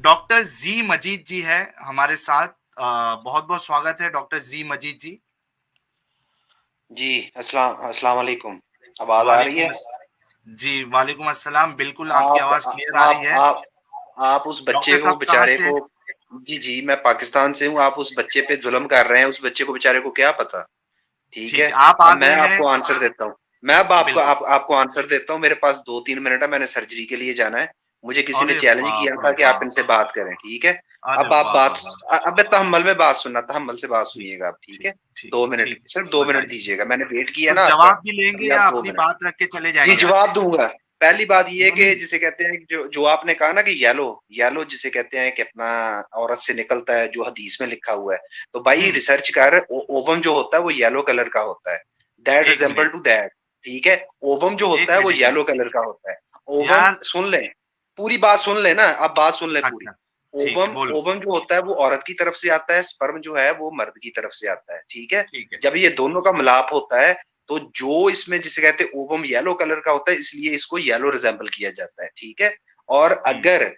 Doctor जी मजीद जी है हमारे साथ। बहुत बहुत स्वागत है डॉक्टर जी मजीद जी। जी, अस्सलाम वालेकुम। आवाज़ आ रही वालेकुम है? जी वालेकुम अस्सलाम। बिल्कुल आपकी आप आवाज आ, क्लियर आ रही है। आप आप उस बच्चे डॉक्टर को साहब कहाँ बेचारे से हैं? को। जी, जी, मैं पाकिस्तान से हूँ। आप उस बच्चे पे जुल्म कर रहे हैं, उस बच्चे को बेचारे को क्या पता? ठीक ठीक है? है, आप अब आ मैं गए हैं। आपको आंसर देता हूँ। मैं अब आपको बिल्कुल। आपको आंसर देता हूँ। मेरे पास 2-3 मिनट है, मैंने सर्जरी के लिए जाना है। मुझे किसी ने अरे चैलेंज किया बाप रे था कि आप बाप। इनसे बात करें, ठीक है? अरे अब आप वाह बात वाह वाह। अबे तहम्मुल में बात सुनना, तहम्मुल से बात ठीक सुनिएगा आप, ठीक ठीक है? ठीक 2 मिनट, ठीक है, सिर्फ 2 मिनट बताइए। दीजिएगा। मैंने वेट किया तो ना आपका, जवाब भी लेंगे अभी या आप 2 अपनी मिनट। बात रख के चले जी, जाएंगे आप? जवाब दूँगा। पहली बात ये है नहीं कि नहीं। जिसे कहते हैं, जो जो आपने कहा ना कि येलो, येलो जिसे कहते हैं कि अपना औरत से निकलता है, जो हदीस में लिखा हुआ है। तो भाई हम्म। रिसर्च कर, ओ ओवम जो होता है वो येलो कलर का होता है। दैट एक रिज़ेम्बल मिनट। टू दैट, ठीक है? ओवम जो एक होता है वो मिनट। एक येलो मिनट। कलर का होता है। ओवम यार। सुन लें, पूरी बात सुन लें ना, आप बात सुन लें पूरी। अच्छा। ठीक है, ओवम बोलो। ओवम जो होता है वो औरत की तरफ से आता है, स्पर्म जो है वो मर्द की तरफ से आता है, ठीक है? ठीक है। जब ये दोनों का मिलाप होता है, तो जो इसमें जिसे कहते हैं ओवम येलो कलर का होता है, इसलिए इसको येलो रिज़ेम्बल किया जाता है, ठीक है? और हम्म। अगर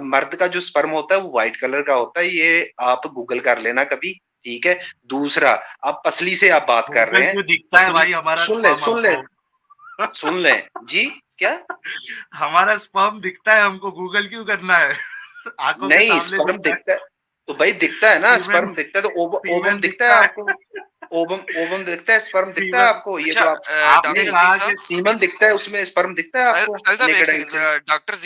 मर्द का जो स्पर्म होता है वो व्हाइट कलर का होता है, ये आप गूगल कर लेना कभी, ठीक है? दूसरा, अब पसली से आप बात कर रहे गूगल हैं, क्यों दिखता है पसली भाई हमारा सुन लें, स्पर्म सुन लें, हमको? सुन लें। जी, क्या? हमारा स्पर्म दिखता है हमको, गूगल क्यों करना है? आंखों के नहीं, सामने स्पर्म दिखता दिखता है, है। तो भाई दिखता है ना, सीमेन। स्पर्म दिखता है तो ओवम सीमेन दिखता है दिखता है। आपको? ओवम ओवम दिखता है, स्पर्म दिखता है सीमेन। आपको? ये अच्छा तो आप आपने नहीं, डॉक्टर जी कहा कि साहब, सीमन दिखता है उसमें, स्पर्म दिखता है आपको साहिल साहब एक नेकेड आई सेकंड, से? डॉक्टर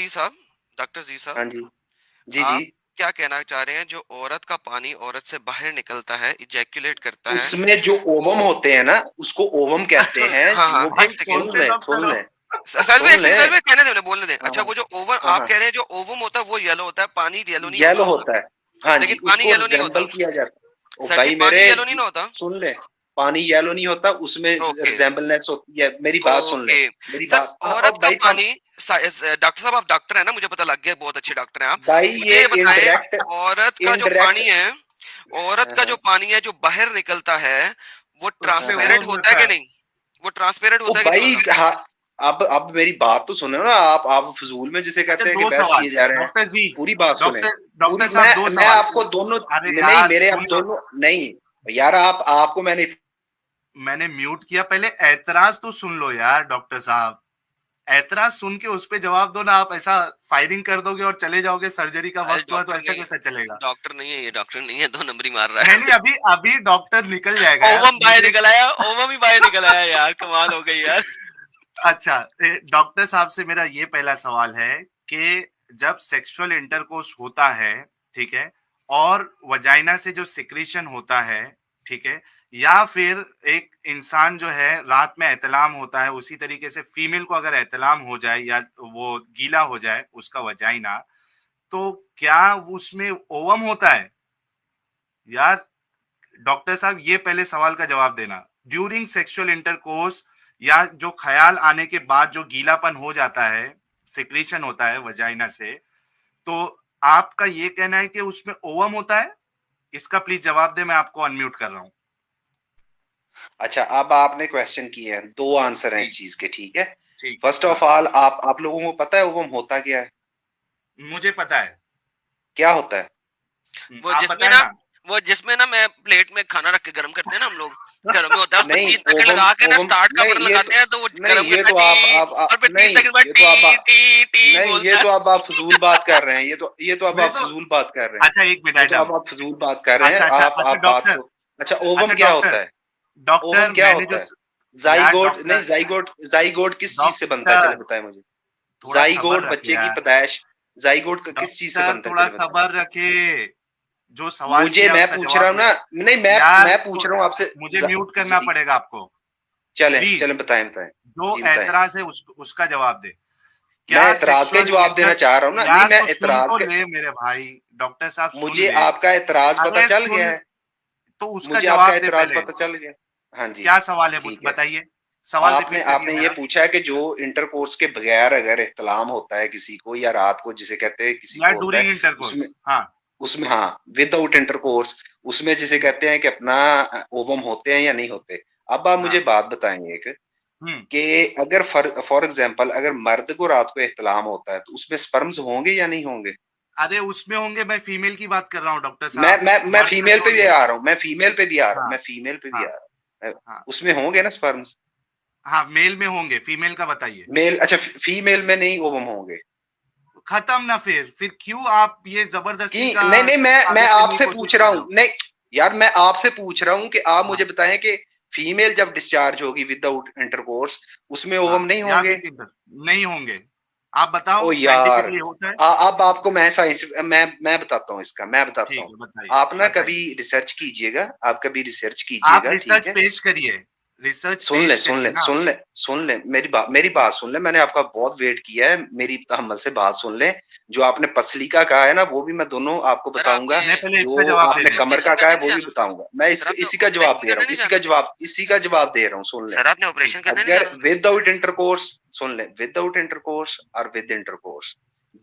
जी साहब, हाँ जी। जी, जी। आप क्या कहना चाह रहे हैं? जो औरत का पानी औरत से बाहर निकलता है, इजैक्यूलेट करता है, उसमें जो ओवम वो होते हैं ना, उसको ओवम कहते हैं। हाँ हाँ, वो एक भाई सेकंड, कौन से डॉक्टर सुन हो? लें, साहिल भाई सुन एक सेकंड, साहिल लें। भाई कहने दें, बोलने दें। हाँ, अच्छा, वो जो ओवन हाँ, आप हाँ। कह रहे हैं, जो ओवम होता है वो येलो होता है, पानी येलो नहीं येलो होता, होता है। हाँ जी, लेकिन पानी उसको येलो नहीं रिज़ेम्बल होता। किया जाता है। ओ सर जी, भाई मेरे, पानी येलो नहीं ना होता। सुन ले, पानी येलो नहीं होता, उसमें ओके रिज़ेम्बलनेस होती है। मेरी बात सुन ले, ओके मेरी सर, बात। औरत का भाई थम पानी, डॉक्टर साहब आप डॉक्टर हैं ना, मुझे पता लग गया, बहुत अच्छे डॉक्टर हैं आप। भाई ये मुझे ये बताएं, इनडायरेक्ट, औरत का जो इनडायरेक्ट। पानी है, औरत हाँ, का जो हाँ, पानी है जो बाहर निकलता है, वो हाँ, उससे हाँ। ट्रांसपेरेंट ओम होता है होता कि है। नहीं? वो ट्रांसपेरेंट ओ होता है कि नहीं भाई होता? हाँ, अब मेरी बात तो सुनो ना, आप फजूल में जिसे अच्छा, कहते हैं कि दो बहस सवाल। किए जा रहे हैं। डॉक्टर जी। पूरी बात सुने, डॉक्टर पूरी। डॉक्टर साहब, दो मैं सवाल। आपको दोनों, अरे नहीं यार मेरे, अब सुन लो। दोनों नहीं यार, आप आपको मैंने, मैंने म्यूट किया, पहले ऐतराज तो सुन लो यार डॉक्टर साहब। ऐतराज सुन के उस पे जवाब दो ना। आप ऐसा फायरिंग कर दोगे और चले जाओगे, सर्जरी का अरे वक्त हुआ तो ऐसा कैसा चलेगा? डॉक्टर नहीं है, ये डॉक्टर नहीं है, 2 नंबरी मार रहा नहीं है। नहीं, अभी अभी डॉक्टर निकल जाएगा यार, ओवम बाहर मुझे। निकल आया, ओवम ही बाहर निकल आया यार, कमाल हो गई यार। अच्छा, डॉक्टर साहब से मेरा ये पहला सवाल है कि जब सेक्सुअल इंटरकोर्स होता है, ठीक है, और वजाइना से जो सिक्रीशन होता है, ठीक है, या फिर एक इंसान जो है रात में एहतलाम होता है, उसी तरीके से फीमेल को अगर एहतलाम हो जाए या वो गीला हो जाए उसका वजाइना, तो क्या उसमें ओवम होता है? यार डॉक्टर साहब, ये पहले सवाल का जवाब देना। ड्यूरिंग सेक्सुअल इंटरकोर्स या जो ख्याल आने के बाद जो गीलापन हो जाता है, सिक्रीशन होता है वजाइना से, तो आपका ये कहना है कि उसमें ओवम होता है? इसका प्लीज जवाब दे, मैं आपको अनम्यूट कर रहा हूं। अच्छा, अब आपने क्वेश्चन किए हैं, दो आंसर हैं जी। इस चीज के, ठीक है? ठीक। फर्स्ट हाँ। ऑफ ऑल, आप लोगों को पता है ओवम होता क्या है? मुझे पता है। क्या होता है? वो आप जिसमें बताए ना ना। वो जिसमें ना मैं प्लेट में खाना रख के गर्म करते हैं ना हम लोग, घरों में होता है, उस पर नहीं, 30 सेकंड ओवम, लगा के ना ओवम स्टार्ट का नहीं, बटन ये तो लगाते हैं, तो वो नहीं, गर्म ये करता है, तो टी, और फिर 30 नहीं, सेकंड बाद ये तो टी टी टी नहीं, ये बोलता है। तो अब आप फजूल बात कर रहे हैं। ये तो अब मैं आप तो। फजूल बात कर रहे हैं। अच्छा, एक मिनट ये तो आइटम। अब आप फजूल बात कर रहे हैं। अच्छा अच्छा अच्छा, आप बात डॉक्टर। को, अच्छा ओवम अच्छा क्या डॉक्टर। होता है? ओवम डॉक्टर क्या मैंने जो होता है? यार जाइगोट नहीं, डॉक्टर। जाइगोट किस चीज से बनता है, चले डॉक्टर बताएं मुझे। थोड़ा सब्र जाइगोट रखे बच्चे की यार। पैदाइश, जाइगोट का किस चीज से डॉक्टर बनता है, थोड़ा चले बताएं। सब्र रखे। जो सवाल मुझे, किया मैं उसका पूछ रहा जवाब हूँ दे। ना, नहीं, यार मैं तो पूछ रहा हूँ आपसे। मुझे म्यूट करना पड़ेगा आपको। चले चले, प्लीज। बताएं बताएं। जो जी बताएं। ऐतराज है उसका जवाब दे। मैं क्या एतराज का ही सेक्सुअल जवाब देना इंटर। चाह रहा हूँ ना, नहीं यार मैं तो सुन एतराज तो के, ले मेरे भाई। डॉक्टर साहब सुन मुझे ले। आपका एतराज पता अरे चल गया सुन। है। तो उसका मुझे आपका जवाब दे एतराज पहले। पता चल गया। हाँ जी, क्या सवाल है ठीक है। बताइए। सवाल आपने रिपीट करिए आपने ये मेरा। पूछा है कि जो इंटरकोर्स के बगैर अगर इख्तलाम होता है किसी को, या रात को जिसे कहते हैं किसी यार को होता है, ड्यूरिंग इंटरकोर्स, उसमें हाँ। उसमें हाँ, विदाउट इंटरकोर्स, उसमें जिसे हम्म, कहते हैं कि अपना ओवम होते हैं या नहीं होते। अब आप मुझे हाँ। बात बताएंगे एक, हम्म। कि अगर फॉर फॉर एग्जांपल अगर मर्द को रात को इख्तलाम होता है तो उसमें स्पर्म्स होंगे या नहीं होंगे? अरे उसमें होंगे, मैं फीमेल की बात कर रहा हूँ डॉक्टर मैं साहब। मैं मर्द फीमेल पे भी छोड़िए। आ रहा हूँ, मैं फीमेल पे भी आ रहा हूँ, हाँ मैं फीमेल पे भी हाँ आ रहा हूँ। हाँ उसमें होंगे ना स्पर्म्स? हाँ, मेल में होंगे, फीमेल का बताइए। मेल, अच्छा फीमेल में नहीं ओवम होंगे खत्म ना, फिर क्यों आप ये जबरदस्ती कि का नहीं नहीं, मैं साबित करने की आपसे कोशिश पूछ कर रहा रहे हूँ, हो? नहीं यार मैं आपसे पूछ रहा हूँ कि आप हाँ मुझे बताएं कि फीमेल जब डिस्चार्ज होगी विदाउट इंटरकोर्स उसमें ओवम हाँ, नहीं या होंगे? विद इंटर नहीं होंगे। आप ओ बताओ यार, साइंटिफिकली होता है। अब आपको मैं साइंस, मैं बताता हूँ इसका, मैं बताता ठीक हूँ। है, बताइए आप ना कभी बताइए। रिसर्च कीजिएगा, आप कभी रिसर्च आप कीजिएगा, ठीक रिसर्च है? पेश करिए, रिसर्च सुन ले पेश सुन ले करिए ना। सुन ले सुन ले, मेरी बात सुन ले, मैंने आपका बहुत वेट किया है, मेरी तहम्मुल से बात सुन ले। जो आपने पसली का कहा है ना वो भी मैं दोनों आपको सर आपने बताऊंगा, मैं पहले इसका जो जवाब दे आपने दूं। कमर ऑपरेशन का कहा करने है नहीं वो भी जाना? बताऊंगा। मैं सर आपने इसी का जवाब ऑपरेशन दे रहा करने हूँ, नहीं जाना? इसी का जवाब दे रहा हूँ, सुन ले। सर आपने ऑपरेशन ठीक है। करने नहीं अगर जाना? विदाउट इंटरकोर्स, सुन ले, विदाउट इंटरकोर्स और विद इंटरकोर्स,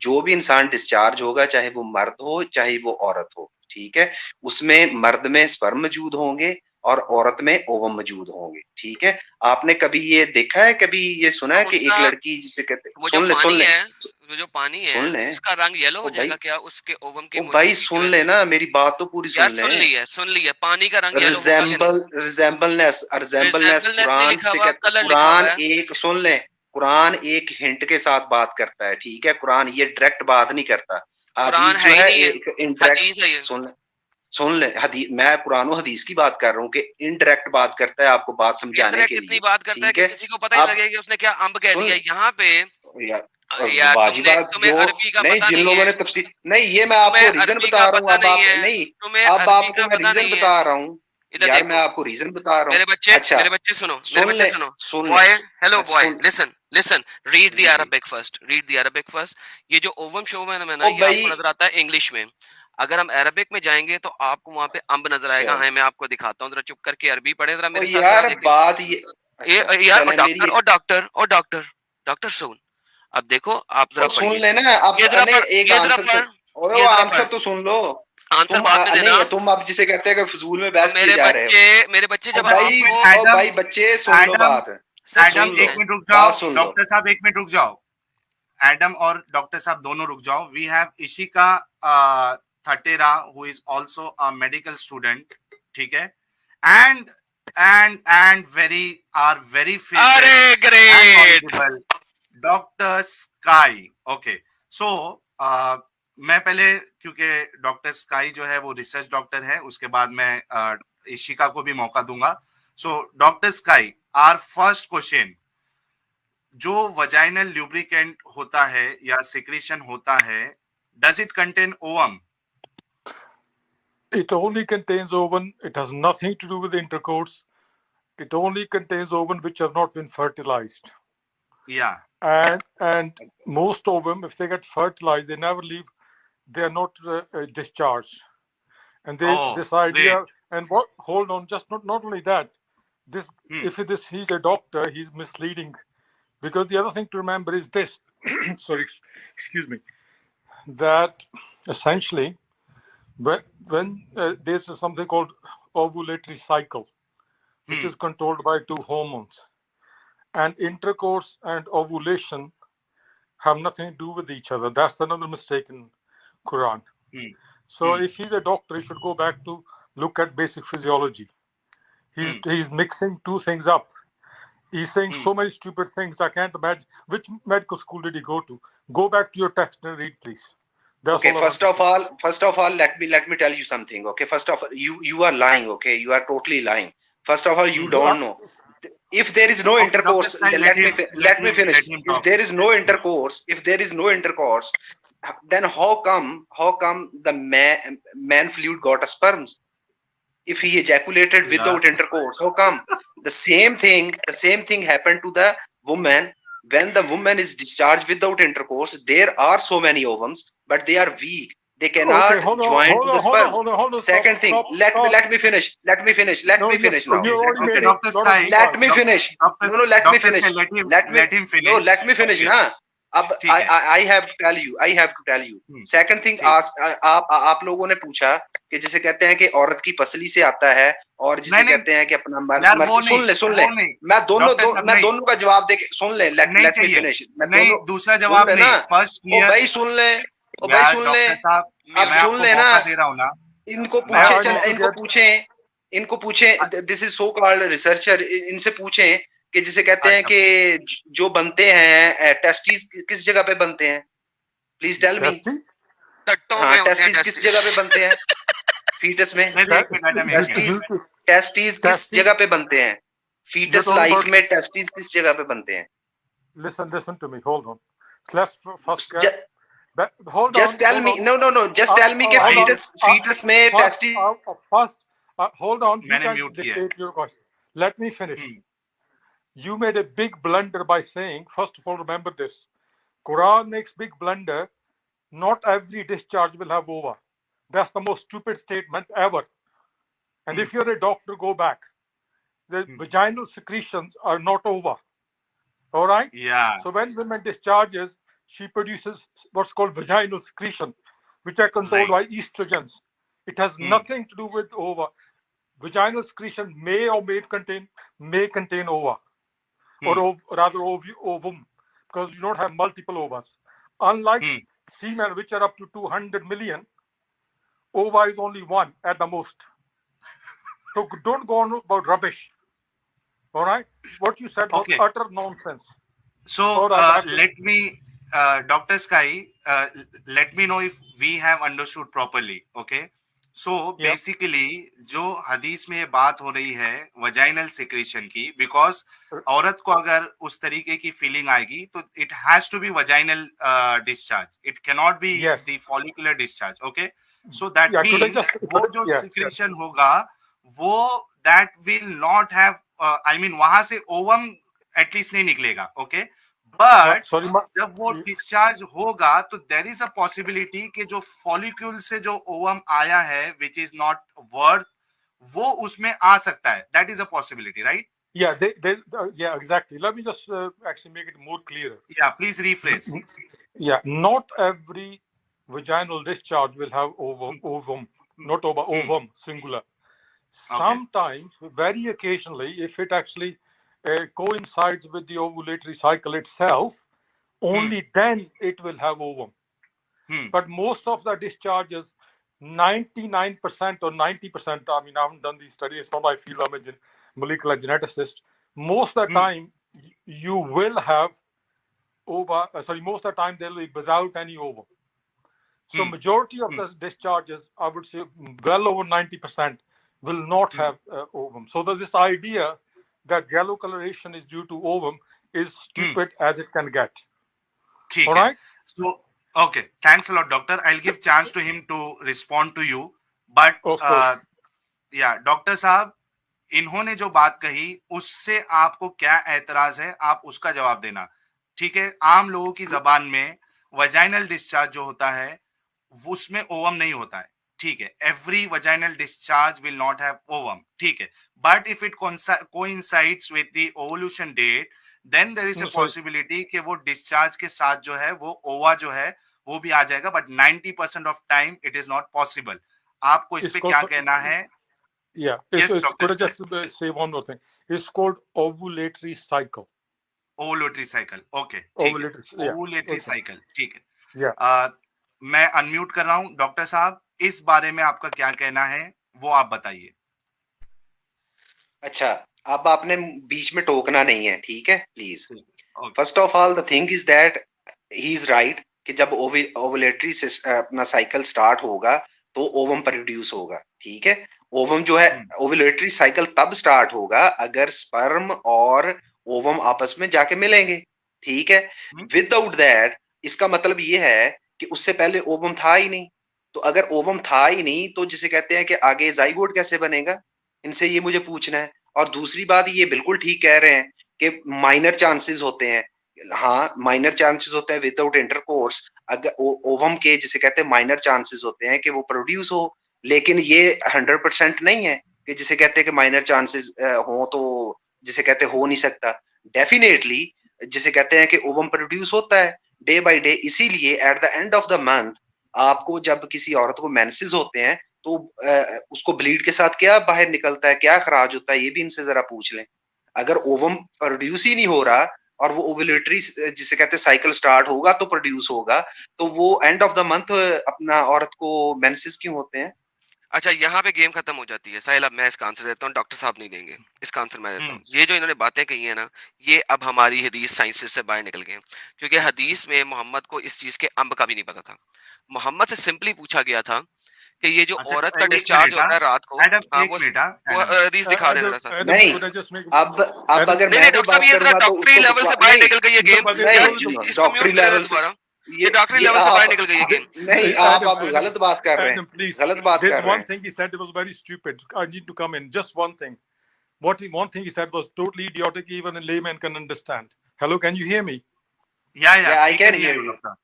जो भी इंसान डिस्चार्ज होगा, चाहे वो मर्द हो चाहे वो औरत हो, ठीक है, उसमें मर्द में स्पर्म मौजूद होंगे और औरत में ओवम मौजूद होंगे, ठीक है? आपने कभी ये देखा है, कभी ये सुना तो है कि एक उसका लड़की जिसे कहते, वो जो सुन ले सुन पानी ले है, वो जो पानी है सुन ले, उसका रंग येलो ओ हो भाई, जाएगा क्या उसके ओवम की ओ भाई मौजूदगी की सुन वजह ले से? ना, मेरी बात तो पूरी यार सुन ले। सुन ली है, पानी का रंग येलो होगा कि नहीं? रिजेंबलनेस रिजेम्बलनेस नहीं कुरान लिखा से हुआ, कहते, कलर लिखा कुरान हुआ है। एक, सुन ले, कुरान एक हिंट के साथ बात करता है, ठीक है? कुरान ये डायरेक्ट बात नहीं करता। कुरान हदीस है जो ही है नहीं है, एक इनडायरेक्ट, हदीस है ये। सुन ले, सुन ले, हदीस, मैं कुरान और हदीस की बात कर रहा हूँ कि इनडायरेक्ट बात करता है आपको बात समझाने के इनडायरेक्ट इतनी लिए, बात करता है ठीक कि है? किसी को पता ही अब लगेगा कि उसने क्या अम्ब कह सुन दिया यहाँ पे। यार, यार वाजिबात तुम्हें जो, अरबी का नहीं पता जिन नहीं लोगों है, ने तफसीर, नहीं ये मैं तुम्हें आपको रीजन अरबी का बता रहा हूँ, पता नहीं है, तुम्हें अब अरबी आपको का मैं पता रीजन नहीं है। बता रहा हूँ। इधर यार मैं देखो, आपको रीजन बता रहा हूँ। अच्छा, मेरे बच्चे सुनो, सुन ले सुन ले, बॉय, हेलो अच्छा बॉय, सुन, लिसन लिसन, रीड द जी जी, Arabic first, read the Arabic first. ये जो ओवम शोवम है ना, ओ ये भाई, आपको नजर आता है इंग्लिश में। अगर हम अरबिक में जाएंगे तो आपको वहां पे अम्ब नजर आएगा। चल, मैं आपको दिखाता हूँ, जरा चुप करके अरबी पढ़े, जरा ओ मेरे साथ, जरा यार देखें। बात ये, अच्छा यार, चले मेरी, डॉक्टर सुन। अब देखो, आप ओ जरा सुन पढ़िए, लेना अब, ये जरा नहीं पढ़, एक ये जरा आंसर सुन, पढ़, और वो ये जरा आंसर पढ़। तो सुन लो। आंसर बाद में देना। नहीं, तुम अब जिसे कहते हैं कि फजूल में बहस किए जा रहे हो। मेरे बच्चे ओ जब भाई, आपको, ओ एडम, भाई बच्चे सुन लो एडम, बात, सर एडम सुन सुनिए। लो, एक मिनट रुक बात जाओ, सुन लो। डॉक्टर साहब एक मिनट रुक जाओ। एडम और डॉक्टर साहब दोनों रुक जाओ। We have Ishika Thatera who is also a medical student, ठीक है, and and very are very favourite अरे and great. knowledgeable doctor sky. Okay, so मैं पहले, क्योंकि डॉक्टर स्काई जो है वो रिसर्च डॉक्टर है, उसके बाद मैं इशिका को भी मौका दूंगा। So doctor Sky, our first question, जो वजाइनल ल्यूब्रिकेंट होता है या सिक्रीशन होता है, does it contain ovum? It only contains ovum. It has nothing to do with intercourse. It only contains ovum which have not been fertilized. या And most ovum, if they get fertilized, they never leave. They are not discharged. And this idea. Great. And what? Hold on. Just not only that. This if he's a doctor, he's misleading. Because the other thing to remember is this. Sorry, excuse me. That essentially, when there's something called ovulatory cycle, which is controlled by two hormones, and intercourse and ovulation have nothing to do with each other. That's another mistake in Quran. So if he's a doctor, he should go back to look at basic physiology. He's mixing two things up. He's saying so many stupid things. I can't imagine. Which medical school did he go to? Go back to your text and read, please. That's Okay, all I want to say. first of all, let me tell you something. Okay, first of all, you are lying. Okay, you are totally lying. First of all, you don't know. If there is no intercourse, let me finish. If there is no intercourse, then how come the man fluid got a sperms? If he ejaculated without intercourse, how come? The same thing happened to the woman. When the woman is discharged without intercourse, there are so many ovums, but they are weak. They cannot join to the sperm. Hold on, Second thing, let me finish. Let me finish now. Okay, Dr. Sky, Let me finish. No, let me finish. let him finish. No, let me finish. Okay. ना अब ठीक है। I have to tell you. Second thing, आप लोगों ने पूछा कि जिसे कहते हैं कि औरत की पसली से आता है और जिसे कहते हैं कि अपना मर्द, सुन ले मैं दोनों का जवाब दे के सुन ले, let me finish. नहीं, दूसरा जवाब नहीं, फर्स्ट ओ भाई सुन ले, और भाई सुन ले, डॉक्टर साहब अब मैं सुन आपको ले ना, मौका दे रहा हूँ ना। इनको मैं पूछे, I चल need to इनको get पूछे, इनको पूछे, this is so called researcher, इनसे पूछे कि जिसे कहते हैं अच्छा कि जो बनते हैं टेस्टिस किस जगह पे बनते हैं, प्लीज टेल मी। testes. टट्टों हाँ, में होते हैं टेस्टिस किस जगह पे बनते हैं फीटस में? नहीं एक मिनट मैडम, एक मिनट। टेस्टिस, टेस्टिस किस Testes. जगह पे बनते हैं? You're foetus talking life about. में टेस्टिस किस जगह पे बनते हैं? Listen to me. Hold on. Let's first ज, get. Hold just on. tell Hold me, on. no, just tell me कि Hold on. फीटस में First, testis. first, hold on. You मैंने can म्यूट किया है। dictate your question. Let me finish. Hmm, You made a big blunder by saying, first of all, remember this. Quran makes big blunder. Not every discharge will have ova. That's the most stupid statement ever. And if you're a doctor, go back. The vaginal secretions are not ova. All right? या So when women discharges, she produces what's called vaginal secretion, which are controlled by estrogens. It has nothing to do with ova. Vaginal secretion may or may contain ova, or rather ovum, because you don't have multiple ovas. Unlike semen, which are up to 200 million, ova is only one at the most. So don't go on about rubbish. All right? What you said was Okay. utter nonsense. So All right, let me, Dr. Sky, let me know if we have understood properly. Okay. So Yeah. basically जो हदीस में ये बात हो रही है vaginal secretion की, because औरत को अगर उस तरीके की फीलिंग आएगी तो it has to be vaginal discharge, it can not be Yes. The follicular discharge. Okay, so that Yeah, could I means just- वो जो yeah, सिक्रेशन होगा वो that will not have, I mean वहां से ovum at least नहीं निकलेगा. Okay, but sorry, जब वो डिस्चार्ज होगा तो देयर इज अ पॉसिबिलिटी कि जो फॉलिक्यूल से जो ओवम आया है विच इज नॉट वर्थ, वो उसमें आ सकता है. That is a possibility, right? yeah, yeah, exactly. Let me just actually make it more clear. या please rephrase. Yeah, not every vaginal discharge will have ovum, not ovum, singular. Sometimes, very occasionally, if it actually coincides with the ovulatory cycle itself, only then it will have ovum. But most of the discharges, 99% or 90%, I mean, I haven't done these studies, it's not my field, I'm a molecular geneticist. Most of the time, you will have ova, most of the time they'll be without any ovum. So majority of the discharges, I would say well over 90%, will not have ovum. So there's this idea that yellow coloration is due to ovum is stupid as it can get. ठीक All है. right? So okay, thanks a lot, doctor. I'll give chance to him to respond to you, but Of course. या doctor साहब इन्होंने जो बात कही उससे आपको क्या एतराज है, आप उसका जवाब देना. ठीक है, आम लोगों की जबान में वजाइनल डिस्चार्ज जो होता है उसमें ओवम नहीं होता है. ठीक है, every vaginal discharge will not have ovum. ठीक है, but if it coincides with the ovulation date then there is a possibility कि वो डिस्चार्ज के साथ जो है वो ओवा जो है वो भी आ जाएगा, but 90% of time it is not possible. आपको इस पे क्या कहना है? Yeah. Yes, Dr. Could I just say one more thing? It's called ovulatory cycle. Ovulatory cycle. Okay, ठीक है, Yeah. Ovulatory cycle. ठीक है. Yeah. मैं अनम्यूट कर रहा हूं. डॉक्टर साहब इस बारे में आपका क्या कहना है वो आप बताइए. अच्छा, अब आपने बीच में टोकना नहीं है, ठीक है, please. Okay. First of all the thing is that he is right कि जब ओवुलेटरी अपना साइकिल स्टार्ट होगा तो ओवम प्रोड्यूस होगा. ठीक है, ओवम जो है ओवुलेटरी साइकिल तब स्टार्ट होगा अगर स्पर्म और ओवम आपस में जाके मिलेंगे. ठीक है, विदाउट दैट इसका मतलब ये है कि उससे पहले ओवम था ही नहीं. तो अगर ओवम था ही नहीं तो जिसे कहते हैं कि आगे जाइगोट कैसे बनेगा, इनसे ये मुझे पूछना है. और दूसरी बात, ये बिल्कुल ठीक कह रहे हैं कि माइनर चांसेस होते हैं. हाँ, माइनर चांसेस होते हैं विदाउट इंटरकोर्स. अगर ओवम के जिसे कहते हैं माइनर चांसेस होते हैं कि वो प्रोड्यूस हो, लेकिन ये 100% नहीं है कि जिसे कहते हैं कि माइनर चांसेस हो तो जिसे कहते हो नहीं सकता. डेफिनेटली जिसे कहते हैं कि ओवम प्रोड्यूस होता है डे बाय डे. इसीलिए at the end of the month आपको जब किसी औरत को मेंसेस होते हैं तो उसको ब्लीड के साथ क्या बाहर निकलता है, क्या खराज होता है, ये भी इनसे जरा पूछ लें. अगर ओवम प्रोड्यूस ही नहीं हो रहा और वो ओव्यूलेटरी जिसे कहते हैं साइकिल स्टार्ट होगा तो प्रोड्यूस होगा, तो वो एंड ऑफ द मंथ अपना औरत को मेंसेस क्यों होते हैं? अच्छा, यहाँ पे गेम खत्म हो जाती है। साहिल, अब मैं इसका आंसर देता हूँ, डॉक्टर साहब नहीं देंगे, इसका आंसर मैं देता हूँ। ये जो इन्होंने बातें कही है ना, ये अब हमारी हदीस साइंसेस से बाहर निकल गए हैं, क्योंकि हदीस में मोहम्मद को इस चीज के अंब का भी नहीं पता था। मोहम्मद से सिंपली पूछा गया था कि ये जो अच्छा, औरत का एक डिस्चार्ज मिनट, होता है रात को, एडम, हाँ एक वो मिनट, वो एडम। हदीस दिखा दे जरा सा। नहीं, अब अगर नहीं मैं नहीं कोई डॉक्टर बात साहब, ये जरा करूंगा तो डॉक्टरी उसको लेवल से नहीं, बाहर निकल गई ये गेम। नहीं, यार नहीं, इसको म्यूट डॉक्टरी कर लेवल से दोबारा। ये डॉक्टरी लेवल से बाहर निकल गई ये गेम। नहीं, आप गलत बात कर रहे हैं, Please. गलत बात There's कर रहे one हैं। thing he said was very stupid. I need to come in. Just one thing. One thing he said was totally idiotic. Even a layman can understand. Hello, can you hear me? Yeah, I we can hear you. doctor.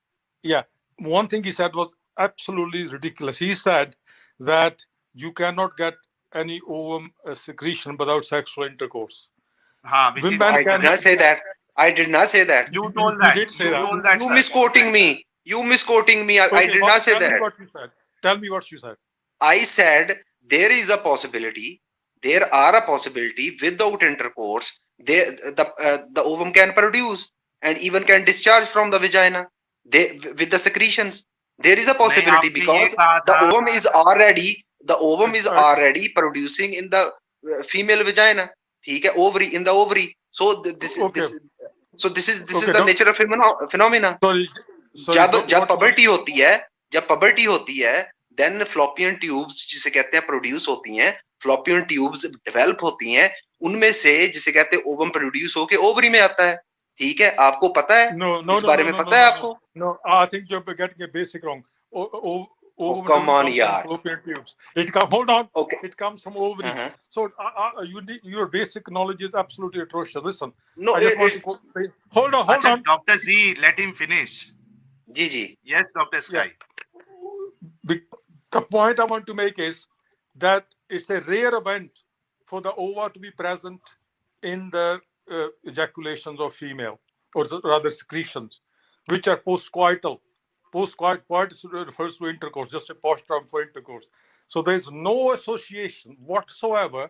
Yeah. One thing he said was absolutely ridiculous. He said that you cannot get any ovum secretion without sexual intercourse. हाँ, which is Women I did not say that. I did not say that. you told You that. did say You that. told that. You sir. misquoting me. You misquoting me. I Okay, did not say tell me that. what you said. Tell me what you said. I said there is a possibility. There are a possibility without intercourse, the ovum can produce and even can discharge from the vagina. They with the secretions. There is a possibility आपने ये because कहा the था- ovum is already producing in the female vagina. ठीक है, ovary in the ovary. So this Okay. this is Okay, the nature of phenomena. Sorry. जब puberty होती है then fallopian tubes जिसे कहते हैं प्रोड्यूस होती हैं, फ्लोपियन ट्यूब्स डेवलप होती हैं, उनमें से जिसे कहते हैं ओवम प्रोड्यूस होके ओवरी में आता है। ठीक है, आपको पता है? इस बारे में पता है आपको? No, I think you're getting a basic wrong. Come on, yaar. Fallopian tubes. Hold on. Okay. It comes from ovaries. Uh-huh. So your basic knowledge is absolutely atrocious. Listen. No, I just want to hold on. अच्छा, Dr. Z, let him finish. जी। Yes, Dr. Sky. The point I want to make is that it's a rare event for the ova to be present in the ejaculations of female, or rather secretions, which are postcoital. Postcoitus refers to intercourse, just a posh term for intercourse. So there's no association whatsoever.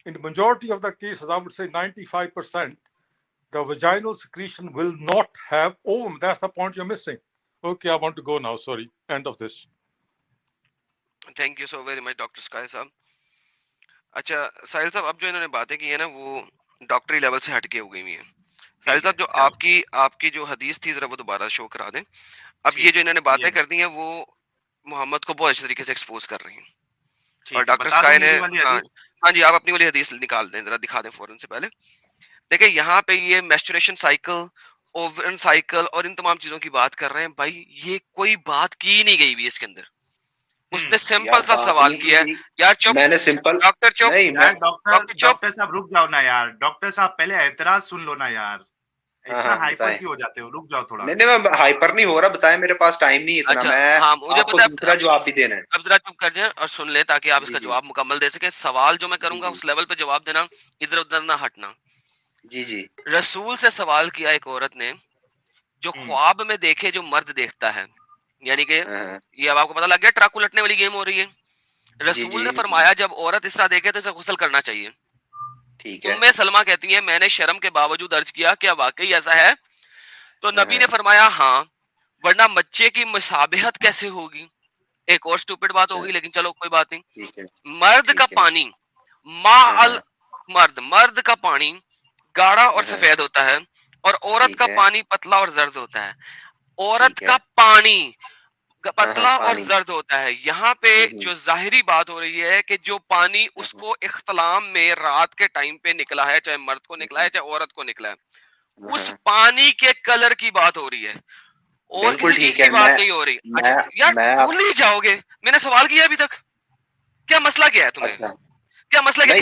In the majority of the cases, I would say 95%, the vaginal secretion will not have ovum. That's the point you're missing. Okay, I want to go now. Sorry. End of this. Thank you so very much doctor sky साहब। अच्छा साहिल साहब, अब जो इन्होंने बातें की है ना वो डॉक्टरी लेवल से हटके हो गई हुई है। साहिल साहब, जो आपकी जो हदीस थी जरा वो दोबारा शो करा दें। अब ये जो इन्होंने बातें कर दी हैं वो मोहम्मद को बहुत अच्छे तरीके से एक्सपोज कर रही हैं। और डॉक्टर स्काई ने हाँ जी, आप अपनी वाली हदीस निकाल दें, जरा दिखा दें फौरन से पहले। देखिए यहाँ पे ये मेस्चुरेशन साइकिल, ओवन साइकिल और इन तमाम चीजों की बात कर रहे हैं। भाई ये कोई बात की नहीं गई भी इसके अंदर। उसने सिंपल सा सवाल किया है। यार चुप, मैंने सिंपल डॉक्टर चुप, डॉक्टर साहब रुक जाओ ना यार। डॉक्टर साहब पहले एतराज सुन लो ना यार, इतना हाइपर क्यों हो जाते हो? रुक जाओ थोड़ा। नहीं मैं हाइपर नहीं हो रहा, बताएं, मेरे पास टाइम नहीं इतना। अच्छा, मैं हाँ, मुझे आपको पता है, दूसरा जवाब भी देना है। अब जरा चुप कर जाए और सुन ले ताकि आप इसका जवाब मुकम्मल दे सके। सवाल जो मैं करूंगा उस लेवल पे जवाब देना, इधर उधर ना हटना। जी। रसूल से सवाल किया एक औरत ने, जो ख्वाब में देखे जो मर्द देखता है, यानी कि ये अब आपको पता लग गया ट्रक उलटने वाली गेम हो रही है। रसूल ने फरमाया जब औरत इस तरह देखे तो इसे गुस्ल करना चाहिए। ठीक है। उम्मे सलमा कहती हैं मैंने शर्म के बावजूद अर्ज किया क्या वाकई ऐसा है? तो नबी ने फरमाया हाँ, वरना बच्चे की मुसाबिहत कैसे होगी? एक और स्टूपिड बात होगी, लेकिन चलो कोई बात नहीं। मर्द का पानी मर्द का पानी गाढ़ा और सफेद होता है और औरत का पानी पतला और जर्द होता है। औरत का पानी पतला और जर्द होता है। यहाँ पे जो जाहिरी बात हो रही है कि जो पानी उसको इख्तलाम में रात के टाइम पे निकला है, चाहे मर्द को निकला है चाहे औरत को निकला है, उस पानी के कलर की बात हो रही है और किसी चीज की बात नहीं हो रही। अच्छा यार भूल नहीं जाओगे, मैंने सवाल किया अभी तक, क्या मसला क्या है तुम्हें? क्या मसला क्या?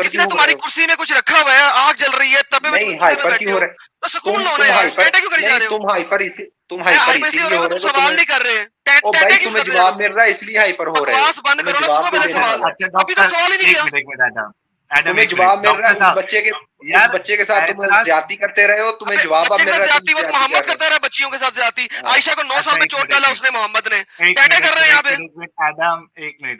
किसी ने तुम्हारी कुर्सी में कुछ रखा हुआ है, आग जल रही है, तबे में बैठे हो तो सुकून लो ना यार। टैटे क्यों करी जा रहे हो? तुम हाइपर इसीलिए हो रहे हो, सवाल नहीं कर रहे। ओ भाई तुम्हें जवाब मिल रहा है इसलिए हाइपर हो रहे हो। बकवास बंद करो ना, सुनो पहले सवाल। अभी तो सवाल ही नहीं किया। तुम्हें जवाब मिल रहा है उस बच्चे के साथ तुम ज्यादती करते रहे हो, तुम्हें जवाब मिल रहा है। मोहम्मद करता रहा बच्चियों के साथ ज्यादती, आयशा को 9 साल में चोट डाला उसने, मोहम्मद ने टैटे कर रहे हैं यहाँ पे।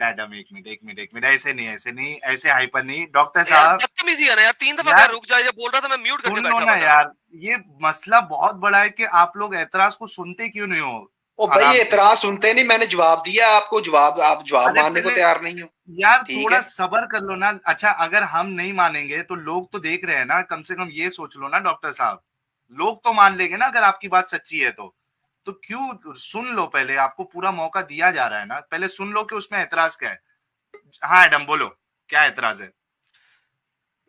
एडम एक मिनट, ऐसे नहीं, ऐसे हाइपर नहीं डॉक्टर साहब, बदतमीजी है ना यार, 3 दफा रुक जाए, जब बोल रहा था मैं म्यूट करके बैठा हुआ यार। ये मसला बहुत बड़ा है कि आप लोग एतराज को सुनते क्यों नहीं हो? ओ भाई एतराज सुनते नहीं, मैंने जवाब दिया आपको, आप जवाब मानने को तैयार नहीं हो यार, थोड़ा सब्र कर लो ना। अच्छा अगर हम नहीं मानेंगे तो लोग तो देख रहे हैं ना, कम से कम ये सोच लो ना डॉक्टर साहब, लोग तो मान लेंगे ना अगर आपकी बात सच्ची है तो क्यों? सुन लो पहले, आपको पूरा मौका दिया जा रहा है ना, पहले सुन लो कि उसमें एतराज क्या है। हाँ एडम बोलो, क्या एतराज है?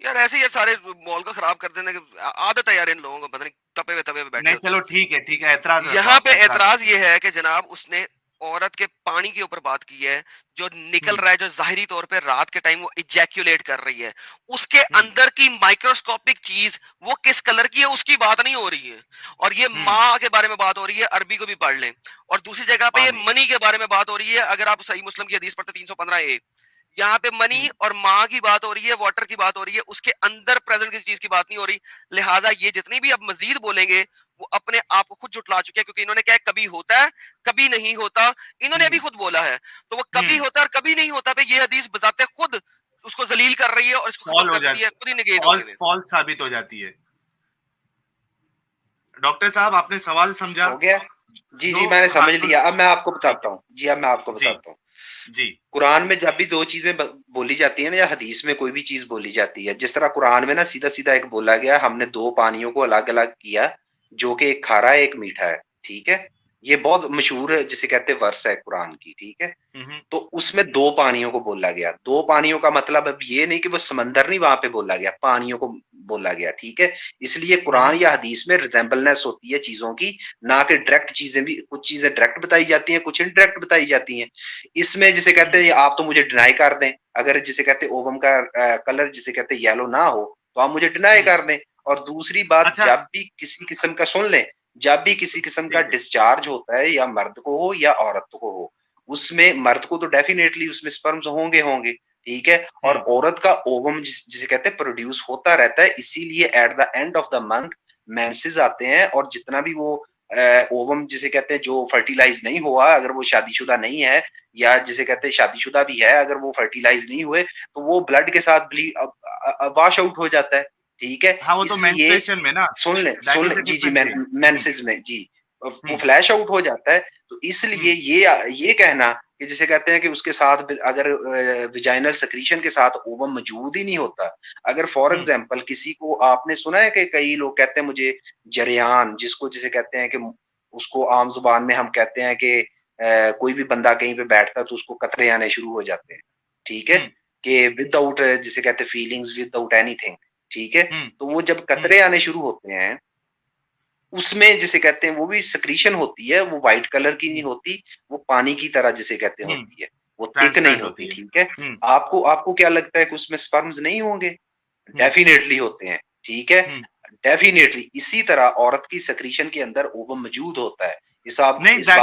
यार ऐसे ही सारे मॉल को खराब कर देने की आदत है यार इन लोगों को, पता नहीं तपे हुए बैठे। नहीं चलो ठीक है, एतराज यहाँ पे एतराज ये है कि जनाब उसने औरत के पानी के ऊपर बात की है, जो निकल रहा है, जो जाहिरी तौर पे रात के टाइम वो इजैक्यूलेट कर रही है, उसके अंदर की माइक्रोस्कोपिक चीज वो किस कलर की है उसकी बात नहीं हो रही है। और ये माँ के बारे में बात हो रही है, अरबी को भी पढ़ लें। और दूसरी जगह पे ये मनी के बारे में बात हो रही है, अगर आप सही मुस्लिम की हदीस पढ़ते 315A, यहाँ पे मनी और माँ की बात हो रही है, वाटर की बात हो रही है, उसके अंदर प्रेजेंट किसी चीज की बात नहीं हो रही। लिहाजा ये जितनी भी अब मजीद बोलेंगे वो अपने आप को खुद जुटला चुके हैं, क्योंकि इन्होंने क्या कभी होता है कभी नहीं होता, इन्होंने अभी खुद बोला है, तो वो कभी होता है और कभी नहीं होता पे ये हदीस बताते खुद उसको जलील कर रही है और इसको खत्म कर देती है, खुद ही नेगेट हो गई, फॉल्स साबित हो जाती है। डॉक्टर साहब आपने सवाल समझा? हो गया जी मैंने समझ लिया। अब मैं आपको बताता हूँ जी, कुरान में जब भी दो चीजें बोली जाती है ना, या हदीस में कोई भी चीज बोली जाती है, जिस तरह कुरान में ना सीधा सीधा एक बोला गया, हमने 2 पानियों को अलग अलग किया, जो कि एक खारा है एक मीठा है, ठीक है। ये बहुत मशहूर है, जिसे कहते हैं वर्स है कुरान की, ठीक है। तो उसमें 2 पानियों को बोला गया। 2 पानियों का मतलब अब ये नहीं कि वो समंदर नहीं वहां पे बोला गया, पानियों को बोला गया, ठीक है। इसलिए कुरान या हदीस में रिजेंबलनेस होती है चीजों की, ना कि डायरेक्ट चीजें भी, कुछ चीजें डायरेक्ट बताई जाती हैं, कुछ इनडायरेक्ट बताई जाती हैं। इसमें जिसे कहते हैं आप तो मुझे डिनाई कर दें, अगर जिसे कहते हैं ओवम का कलर जिसे कहते हैं येलो ना हो तो आप मुझे डिनाई कर दें। और दूसरी बात, जब भी किसी किस्म का, सुन लें, जब भी किसी किस्म का डिस्चार्ज होता है, या मर्द को हो या औरत को हो, उसमें मर्द को तो डेफिनेटली उसमें स्पर्म्स होंगे, ठीक है। और औरत का ओवम जिसे कहते हैं प्रोड्यूस होता रहता है, इसीलिए at the end of the month menses आते हैं, और जितना भी वो ओवम जिसे कहते हैं जो फर्टिलाइज नहीं हुआ, अगर वो शादीशुदा नहीं है, या जिसे कहते हैं शादीशुदा भी है, अगर वो फर्टिलाइज नहीं हुए तो वो ब्लड के साथ वॉश आउट हो जाता है, ठीक है। हाँ, वो तो मेंस्ट्रुएशन में ना, सुन ले जी मेंसेस में जी वो फ्लैश आउट हो जाता है। तो इसलिए ये कहना कि जिसे कहते हैं कि उसके साथ अगर विजाइनल सेक्रीशन के साथ ओवम मौजूद ही नहीं होता, अगर फॉर एग्जांपल किसी को, आपने सुना है कि कई लोग कहते हैं मुझे जरियान, जिसको जिसे कहते हैं कि उसको आम जुबान में हम कहते हैं कि कोई भी बंदा कहीं पे बैठता है तो उसको कतरे आने शुरू हो जाते हैं, ठीक है, कि विदाउट जिसे कहते हैं फीलिंग्स, विदाउट एनीथिंग, ठीक है। तो वो जब कतरे आने शुरू होते हैं, उसमें जिसे कहते हैं वो भी सेक्रीशन होती है, वो व्हाइट कलर की नहीं होती, वो पानी की तरह जिसे कहते हैं होती है, वो थिक नहीं होती, ठीक है। आपको क्या लगता है कि उसमें स्पर्म्स नहीं होंगे? डेफिनेटली होते हैं, ठीक है, डेफिनेटली। इसी तरह औरत की सेक्रीशन के अंदर ओवम मौजूद होता है। इस